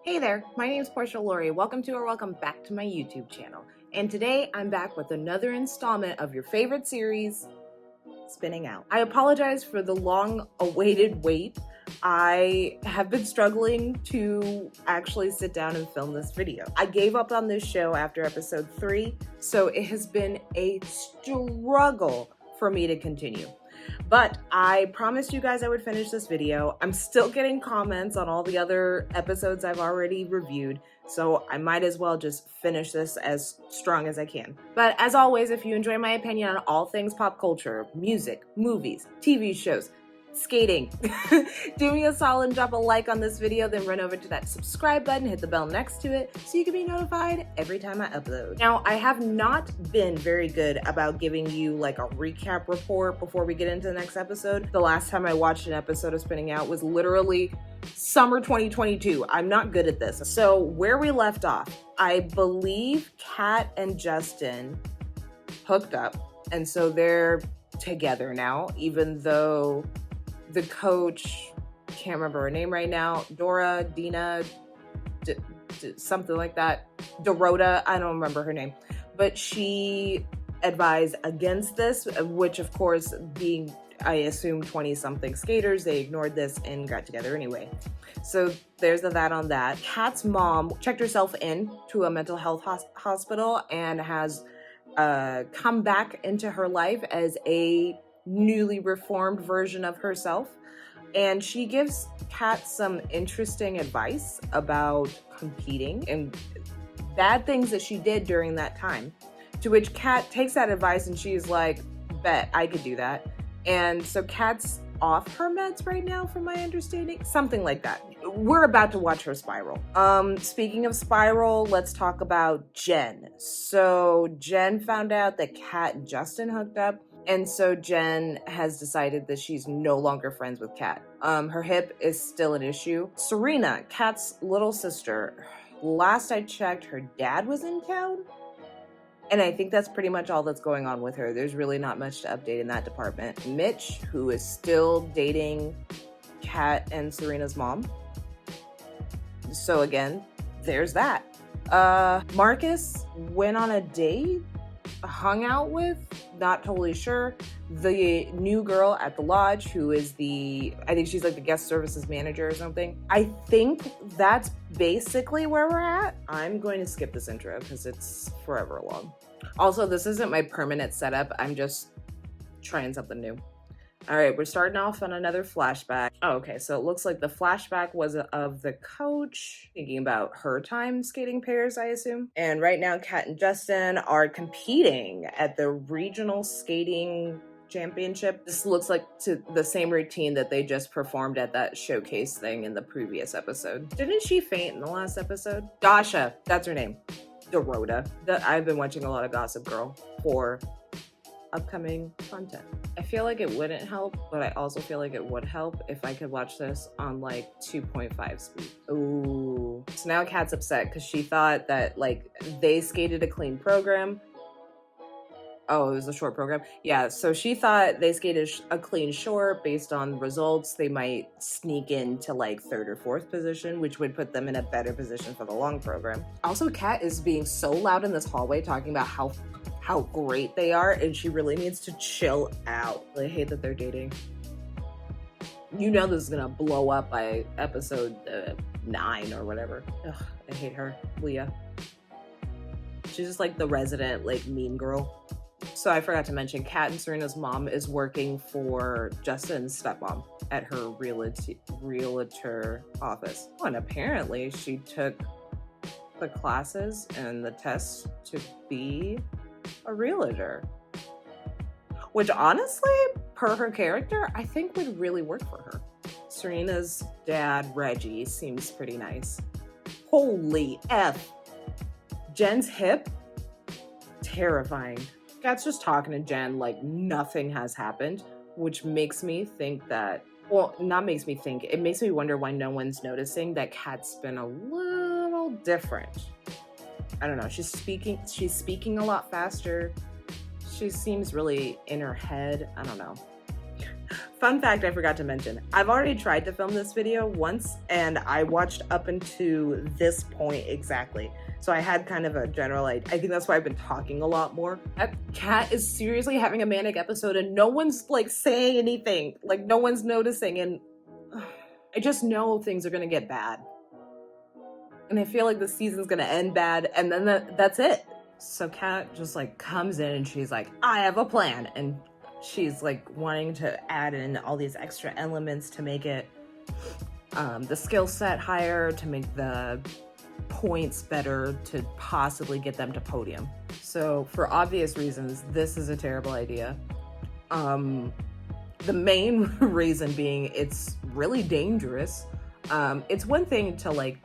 Hey there, my name is Porsha Lauri. Welcome to or welcome back to my YouTube channel. And today I'm back with another installment of your favorite series, Spinning Out. I apologize for the long-awaited wait. I have been struggling to actually sit down and film this video. I gave up on this show after episode 3, so it has been a struggle for me to continue. But I promised you guys I would finish this video. I'm still getting comments on all the other episodes I've already reviewed, so I might as well just finish this as strong as I can. But as always, if you enjoy my opinion on all things pop culture, music, movies, TV shows, skating, do me a solid and drop a like on this video, then run over to that subscribe button, hit the bell next to it so you can be notified every time I upload. Now, I have not been very good about giving you like a recap report before we get into the next episode. The last time I watched an episode of Spinning Out was literally summer 2022. I'm not good at this. So where we left off, I believe Kat and Justin hooked up, and so they're together now, even though the coach, can't remember her name right now, Dina, something like that, Dorota, I don't remember her name, but she advised against this, which of course, being, I assume, 20-something skaters, they ignored this and got together anyway. So there's that on that. Kat's mom checked herself in to a mental health hospital and has come back into her life as a newly reformed version of herself, and she gives Kat some interesting advice about competing and bad things that she did during that time, to which Kat takes that advice and she's like, bet I could do that. And so Kat's off her meds right now, from my understanding, something like that. We're about to watch her spiral. Speaking of spiral, let's talk about Jenn. So Jenn found out that Kat and Justin hooked up, and so Jenn has decided that she's no longer friends with Kat. Her hip is still an issue. Serena, Kat's little sister, last I checked, her dad was in town. And I think that's pretty much all that's going on with her. There's really not much to update in that department. Mitch, who is still dating Kat and Serena's mom. So again, there's that. Marcus went on a date, hung out with, not totally sure, the new girl at the lodge, who is I think she's like the guest services manager or something. I think that's basically where we're at. I'm going to skip this intro because it's forever long. Also, this isn't my permanent setup. I'm just trying something new. All right, we're starting off on another flashback. Oh, okay, so it looks like the flashback was of the coach thinking about her time skating pairs, I assume. And right now, Kat and Justin are competing at the regional skating championship. This looks like to the same routine that they just performed at that showcase thing in the previous episode. Didn't she faint in the last episode? Dasha, that's her name. Dorota. I've been watching a lot of Gossip Girl for upcoming content. I feel like it wouldn't help, but I also feel like it would help if I could watch this on like 2.5 speed. Ooh. So now Kat's upset because she thought that like they skated a clean program. Oh, it was a short program? Yeah, so she thought they skated a clean short based on results. They might sneak into like 3rd or 4th position, which would put them in a better position for the long program. Also, Kat is being so loud in this hallway talking about how great they are, and she really needs to chill out. I hate that they're dating. You know this is gonna blow up by episode 9 or whatever. Ugh, I hate her. Leah. She's just like the resident like mean girl. So I forgot to mention, Kat and Serena's mom is working for Justin's stepmom at her realtor office. Oh, and apparently she took the classes and the tests to be a realtor. Which honestly, per her character, I think would really work for her. Serena's dad, Reggie, seems pretty nice. Holy F. Jenn's hip? Terrifying. Kat's just talking to Jenn like nothing has happened, which makes me think that, well, not makes me think, it makes me wonder why no one's noticing that Kat's been a little different. I don't know, she's speaking a lot faster. She seems really in her head. I don't know. Fun fact I forgot to mention, I've already tried to film this video once and I watched up into this point exactly. So I had kind of a general, I think that's why I've been talking a lot more. Kat is seriously having a manic episode and no one's like saying anything. Like no one's noticing, and I just know things are gonna get bad. And I feel like the season's gonna end bad and then that's it. So Kat just like comes in and she's like, I have a plan. And she's like wanting to add in all these extra elements to make it the skill set higher, to make the points better, to possibly get them to podium. So for obvious reasons, this is a terrible idea. The main reason being it's really dangerous. It's one thing to like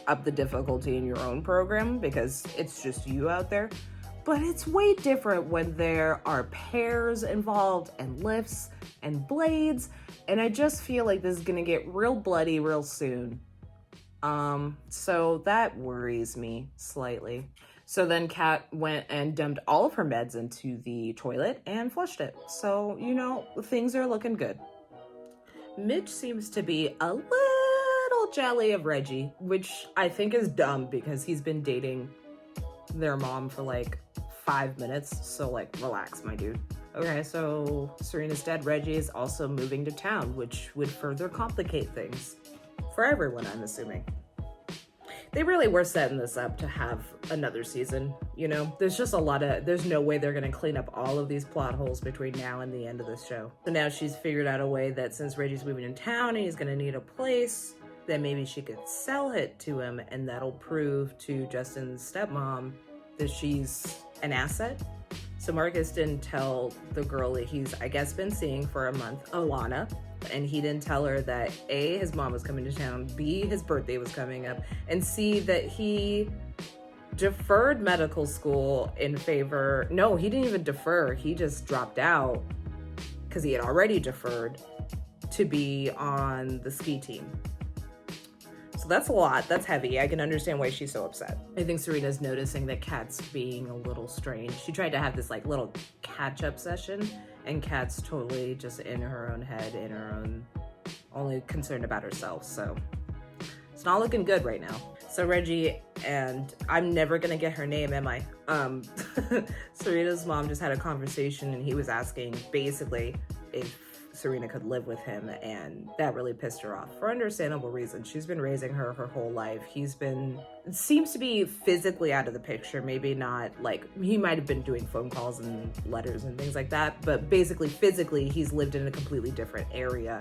up the difficulty in your own program because it's just you out there, but it's way different when there are pairs involved and lifts and blades, and I just feel like this is gonna get real bloody real soon. So that worries me slightly. So then Kat went and dumped all of her meds into the toilet and flushed it. So, you know, things are looking good. Mitch seems to be a little jelly of Reggie, which I think is dumb because he's been dating their mom for like 5 minutes. So like, relax, my dude. Okay, so Serena's dead. Reggie is also moving to town, which would further complicate things for everyone, I'm assuming. They really were setting this up to have another season, you know? There's no way they're gonna clean up all of these plot holes between now and the end of the show. So now she's figured out a way that since Reggie's moving in town and he's gonna need a place, then maybe she could sell it to him, and that'll prove to Justin's stepmom that she's an asset. So Marcus didn't tell the girl that he's, I guess, been seeing for a month, Alana, and he didn't tell her that A, his mom was coming to town, B, his birthday was coming up, and C, that he deferred medical school in favor, no, he didn't even defer, he just dropped out because he had already deferred to be on the ski team. So that's a lot. That's heavy. I can understand why she's so upset. I think Serena's noticing that Kat's being a little strange. She tried to have this like little catch-up session, and Kat's totally just in her own head, in her own, only concerned about herself. So it's not looking good right now. So Reggie, and I'm never gonna get her name, am I? Serena's mom just had a conversation, and he was asking basically if Serena could live with him, and that really pissed her off for understandable reasons. She's been raising her whole life. Seems to be physically out of the picture, maybe not, like he might have been doing phone calls and letters and things like that, but basically physically he's lived in a completely different area.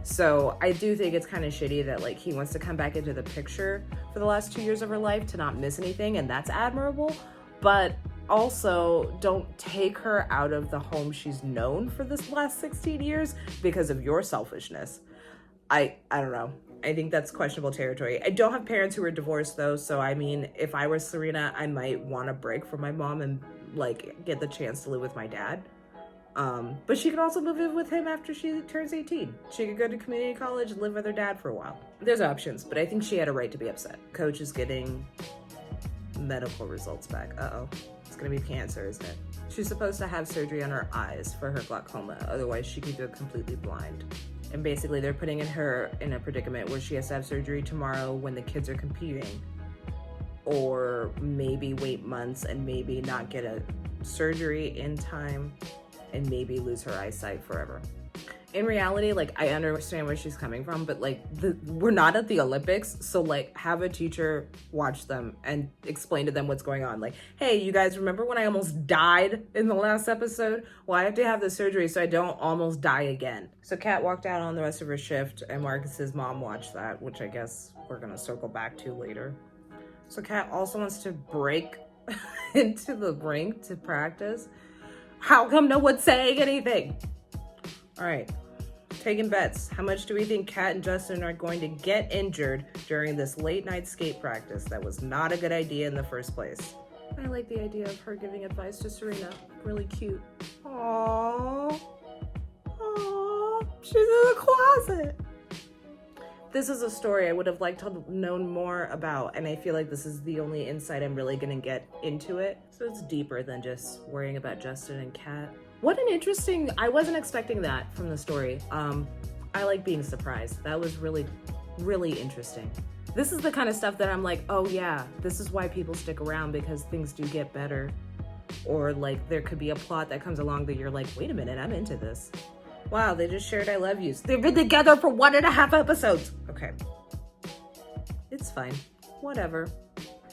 So I do think it's kind of shitty that like he wants to come back into the picture for the last 2 years of her life to not miss anything, and that's admirable, but also don't take her out of the home she's known for this last 16 years because of your selfishness. I don't know. I think that's questionable territory. I don't have parents who are divorced though, so I mean, if I were Serena, I might want a break from my mom and like get the chance to live with my dad. But she could also move in with him after she turns 18. She could go to community college and live with her dad for a while. There's options, but I think she had a right to be upset. Coach is getting medical results back. Uh-oh. It's gonna be cancer, isn't it? She's supposed to have surgery on her eyes for her glaucoma, otherwise she could go completely blind. And basically they're putting her in a predicament where she has to have surgery tomorrow when the kids are competing, or maybe wait months and maybe not get a surgery in time and maybe lose her eyesight forever. In reality, like, I understand where she's coming from, but like we're not at the Olympics, so like have a teacher watch them and explain to them what's going on. Like, hey, you guys remember when I almost died in the last episode? Well, I have to have the surgery so I don't almost die again. So Kat walked out on the rest of her shift, and Marcus's mom watched that, which I guess we're gonna circle back to later. So Kat also wants to break into the rink to practice. How come no one's saying anything? All right, taking bets. How much do we think Kat and Justin are going to get injured during this late night skate practice? That was not a good idea in the first place. I like the idea of her giving advice to Serena. Really cute. Aww. Aww. She's in the closet. This is a story I would have liked to have known more about, and I feel like this is the only insight I'm really gonna get into it. So it's deeper than just worrying about Justin and Kat. What an interesting, I wasn't expecting that from the story. I like being surprised. That was really, really interesting. This is the kind of stuff that I'm like, oh yeah, this is why people stick around, because things do get better. Or like there could be a plot that comes along that you're like, wait a minute, I'm into this. Wow, they just shared I love yous. They've been together for 1.5 episodes. Okay. It's fine. Whatever.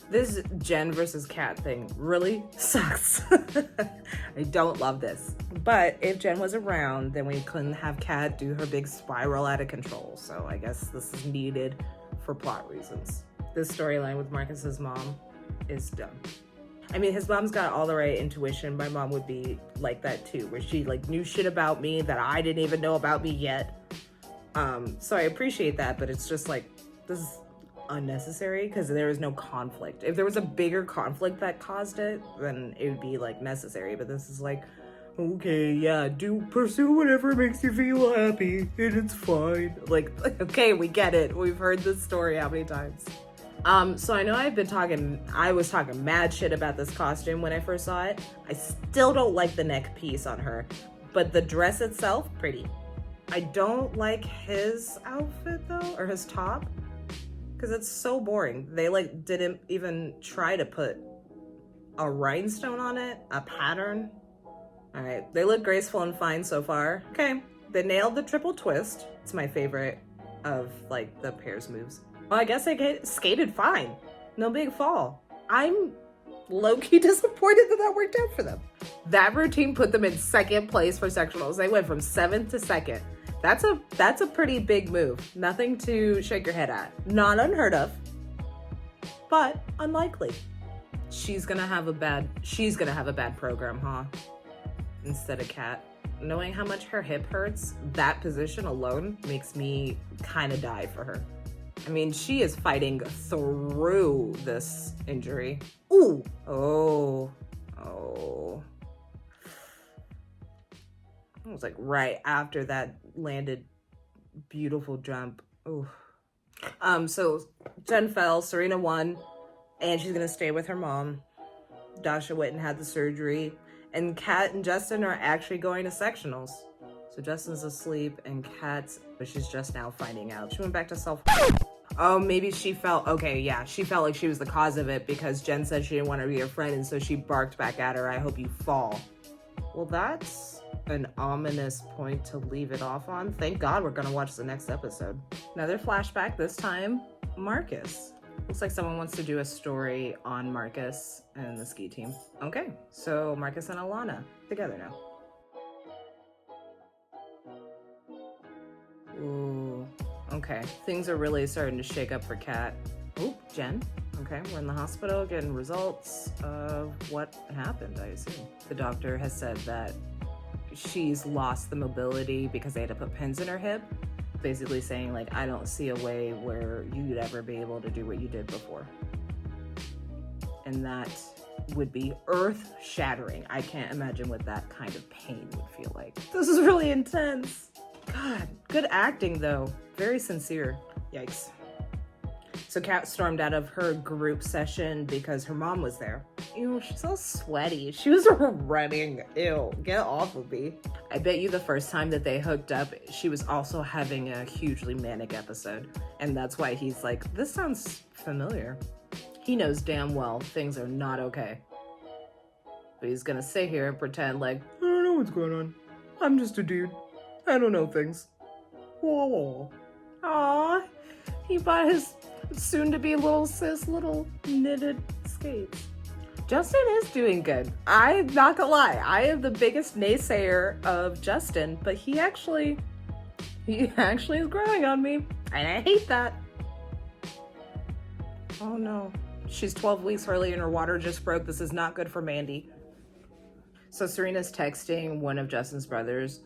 This Jenn versus Kat thing really sucks. I don't love this. But if Jenn was around, then we couldn't have Kat do her big spiral out of control. So I guess this is needed for plot reasons. This storyline with Marcus's mom is dumb. I mean, his mom's got all the right intuition. My mom would be like that too, where she like knew shit about me that I didn't even know about me yet. So I appreciate that, but it's just like, this is unnecessary because there is no conflict. If there was a bigger conflict that caused it, then it would be like necessary. But this is like, okay, yeah, pursue whatever makes you feel happy, and it's fine. Like, okay, we get it. We've heard this story how many times? So I know I was talking mad shit about this costume when I first saw it. I still don't like the neck piece on her, but the dress itself, pretty. I don't like his outfit though, or his top, because it's so boring. They like didn't even try to put a rhinestone on it, a pattern. All right, they look graceful and fine so far. Okay, they nailed the triple twist. It's my favorite of like the pairs moves. Well, I guess they skated fine. No big fall. I'm low-key disappointed that worked out for them. That routine put them in 2nd place for sectionals. They went from 7th to 2nd. That's a pretty big move. Nothing to shake your head at. Not unheard of, but unlikely. She's gonna have a bad program, huh? Instead of Kat. Knowing how much her hip hurts, that position alone makes me kind of die for her. I mean, she is fighting through this injury. Ooh. Oh. It was like right after that landed beautiful jump. Ooh. So Jenn fell, Serena won, and she's gonna stay with her mom. Dasha went and had the surgery, and Kat and Justin are actually going to sectionals. So Justin's asleep, and she's just now finding out. She went back to self. Oh, maybe she felt, okay, yeah, she felt like she was the cause of it because Jenn said she didn't want to be her friend, and so she barked back at her, I hope you fall. Well, that's an ominous point to leave it off on. Thank God we're gonna watch the next episode. Another flashback, this time, Marcus. Looks like someone wants to do a story on Marcus and the ski team. Okay, so Marcus and Alana together now. Ooh, okay. Things are really starting to shake up for Kat. Oh, Jenn. Okay, we're in the hospital getting results of what happened, I assume. The doctor has said that she's lost the mobility because they had to put pins in her hip. Basically saying, like, I don't see a way where you'd ever be able to do what you did before. And that would be earth-shattering. I can't imagine what that kind of pain would feel like. This is really intense. God, good acting though. Very sincere. Yikes. So Kat stormed out of her group session because her mom was there. Ew, she's all sweaty. She was running. Ew, get off of me. I bet you the first time that they hooked up, she was also having a hugely manic episode. And that's why he's like, this sounds familiar. He knows damn well things are not okay. But he's gonna sit here and pretend like, I don't know what's going on. I'm just a dude. I don't know things. Whoa. Aww. He bought his soon-to-be little sis little knitted skates. Justin is doing good. I'm not gonna lie. I am the biggest naysayer of Justin, but he actually is growing on me, and I hate that. Oh no. She's 12 weeks early and her water just broke. This is not good for Mandy. So Serena's texting one of Justin's brothers,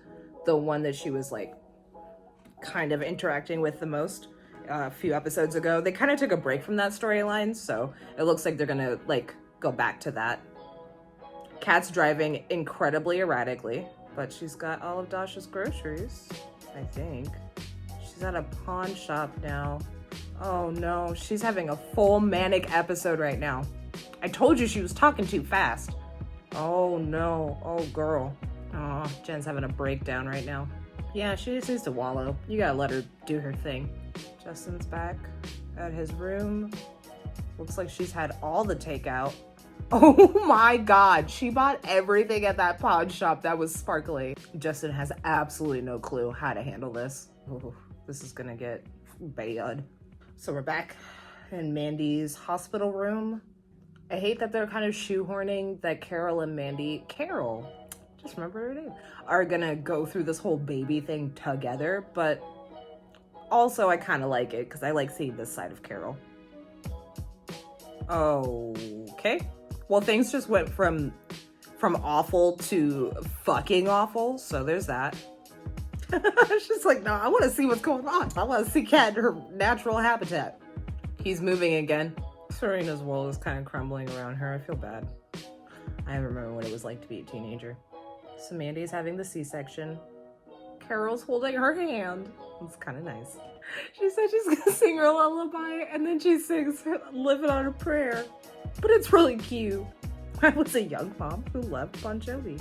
the one that she was like kind of interacting with the most a few episodes ago. They kind of took a break from that storyline, so it looks like they're gonna like go back to that. Kat's driving incredibly erratically, but she's got all of Dasha's groceries, I think. She's at a pawn shop now. Oh no, she's having a full manic episode right now. I told you she was talking too fast. Oh no, oh girl. Oh, Jen's having a breakdown right now. Yeah, she just needs to wallow. You gotta let her do her thing. Justin's back at his room. Looks like she's had all the takeout. Oh my god, she bought everything at that pawn shop that was sparkly. Justin has absolutely no clue how to handle this. Ooh, this is gonna get bad. So we're back in Mandy's hospital room. I hate that they're kind of shoehorning that Carol and Mandy, just remember her name, are gonna go through this whole baby thing together, but also I kind of like it because I like seeing this side of Carol. Okay. Well, things just went from awful to fucking awful, so there's that. She's like, no, I want to see what's going on. I want to see Kat in her natural habitat. He's moving again. Serena's world is kind of crumbling around her. I feel bad. I remember what it was like to be a teenager. So Mandy's having the C-section. Carol's holding her hand. It's kind of nice. She said she's going to sing her lullaby, and then she sings Living on a Prayer. But it's really cute. I was a young mom who loved Bon Jovi.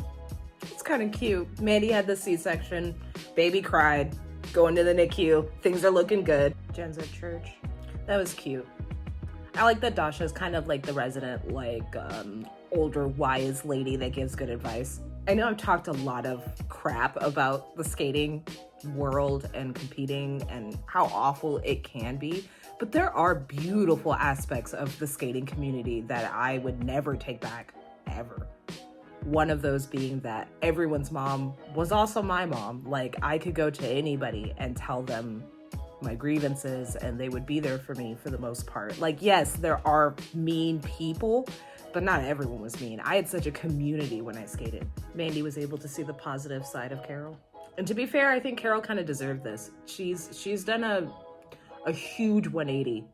It's kind of cute. Mandy had the C-section. Baby cried. Going to the NICU. Things are looking good. Jen's at church. That was cute. I like that Dasha's kind of like the resident, like, older, wise lady that gives good advice. I know I've talked a lot of crap about the skating world and competing and how awful it can be, but there are beautiful aspects of the skating community that I would never take back, ever. One of those being that everyone's mom was also my mom. Like, I could go to anybody and tell them my grievances and they would be there for me for the most part. Like, yes, there are mean people, but not everyone was mean. I had such a community when I skated. Mandy was able to see the positive side of Carol. And to be fair, I think Carol kind of deserved this. She's done a huge 180.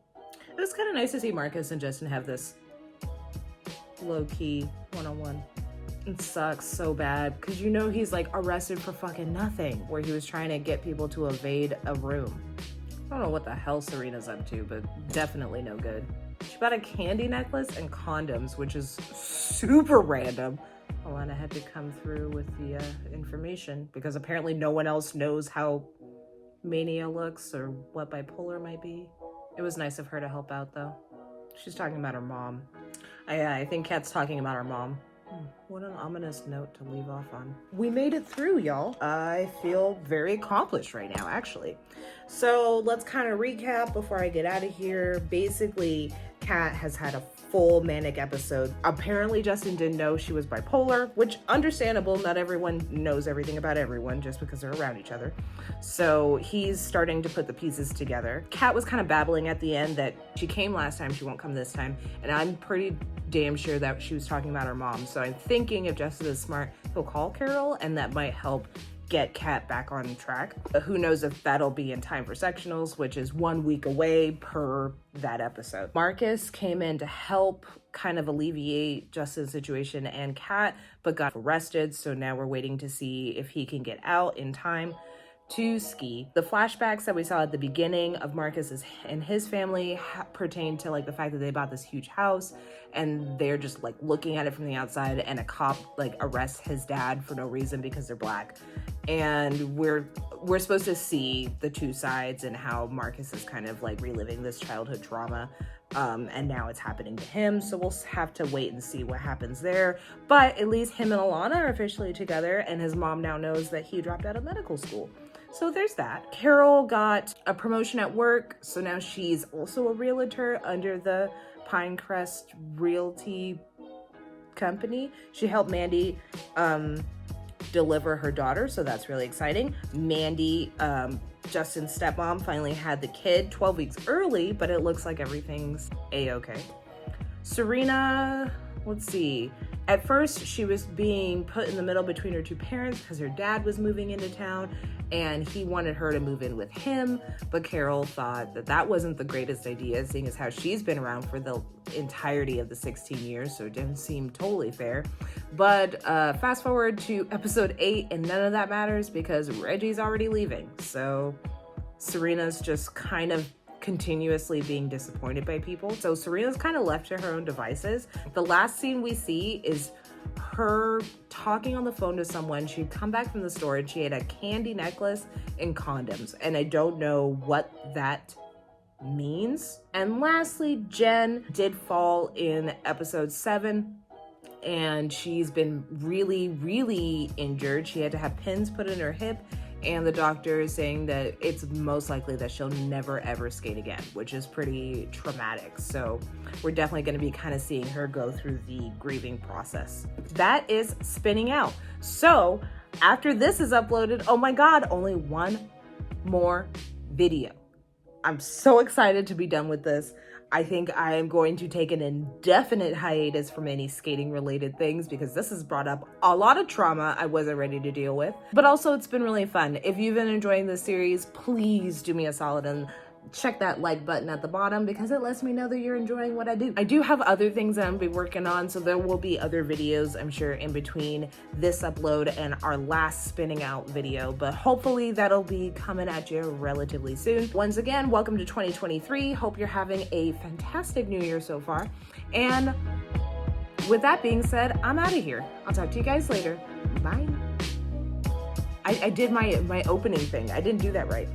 It was kind of nice to see Marcus and Justin have this low-key one-on-one. It sucks so bad because you know he's like arrested for fucking nothing, where he was trying to get people to evade a room. I don't know what the hell Serena's up to, but definitely no good. She bought a candy necklace and condoms, which is super random. Alana had to come through with the information because apparently no one else knows how mania looks or what bipolar might be. It was nice of her to help out though. She's talking about her mom. I think Kat's talking about her mom. What an ominous note to leave off on. We made it through, y'all. I feel very accomplished right now, actually. So let's kind of recap before I get out of here. Basically, Kat has had a full manic episode. Apparently, Justin didn't know she was bipolar, which understandable. Not everyone knows everything about everyone just because they're around each other. So he's starting to put the pieces together. Kat was kind of babbling at the end that she came last time, she won't come this time. And I'm pretty damn sure that she was talking about her mom. So I'm thinking if Justin is smart, he'll call Carol and that might help get Kat back on track. Who knows if that'll be in time for sectionals, which is 1 week away per that episode. Marcus came in to help kind of alleviate Justin's situation and Kat, but got arrested. So now we're waiting to see if he can get out in time to ski. The flashbacks that we saw at the beginning of Marcus and his family pertain to like the fact that they bought this huge house and they're just like looking at it from the outside, and a cop like arrests his dad for no reason because they're black. And we're supposed to see the two sides and how Marcus is kind of like reliving this childhood trauma. And now it's happening to him. So we'll have to wait and see what happens there. But at least him and Alana are officially together, and his mom now knows that he dropped out of medical school. So there's that. Carol got a promotion at work, so now she's also a realtor under the Pinecrest Realty Company. She helped Mandy deliver her daughter, so that's really exciting. Mandy, Justin's stepmom, finally had the kid 12 weeks early, but it looks like everything's a-okay. Serena, let's see. At first, she was being put in the middle between her two parents because her dad was moving into town and he wanted her to move in with him. But Carol thought that that wasn't the greatest idea, seeing as how she's been around for the entirety of the 16 years, so it didn't seem totally fair. But fast forward to episode 8, and none of that matters because Reggie's already leaving. So Serena's just kind of continuously being disappointed by people. So Serena's kind of left to her own devices. The last scene we see is her talking on the phone to someone. She'd come back from the store and she had a candy necklace and condoms. And I don't know what that means. And lastly, Jenn did fall in episode 7. And she's been really injured. She had to have pins put in her hip, and the doctor is saying that it's most likely that she'll never ever skate again, which is pretty traumatic. So we're definitely going to be kind of seeing her go through the grieving process. That is spinning out. So after this is uploaded, oh my God, only one more video. I'm so excited to be done with this. I think I am going to take an indefinite hiatus from any skating related things because this has brought up a lot of trauma I wasn't ready to deal with. But also it's been really fun. If you've been enjoying this series, please do me a solid and check that like button at the bottom because it lets me know that you're enjoying what I do. I do have other things that I'm working on, so there will be other videos, I'm sure, in between this upload and our last spinning out video, but hopefully that'll be coming at you relatively soon. Once again, welcome to 2023. Hope you're having a fantastic new year so far. And with that being said, I'm out of here. I'll talk to you guys later. Bye. I did my opening thing. I didn't do that right.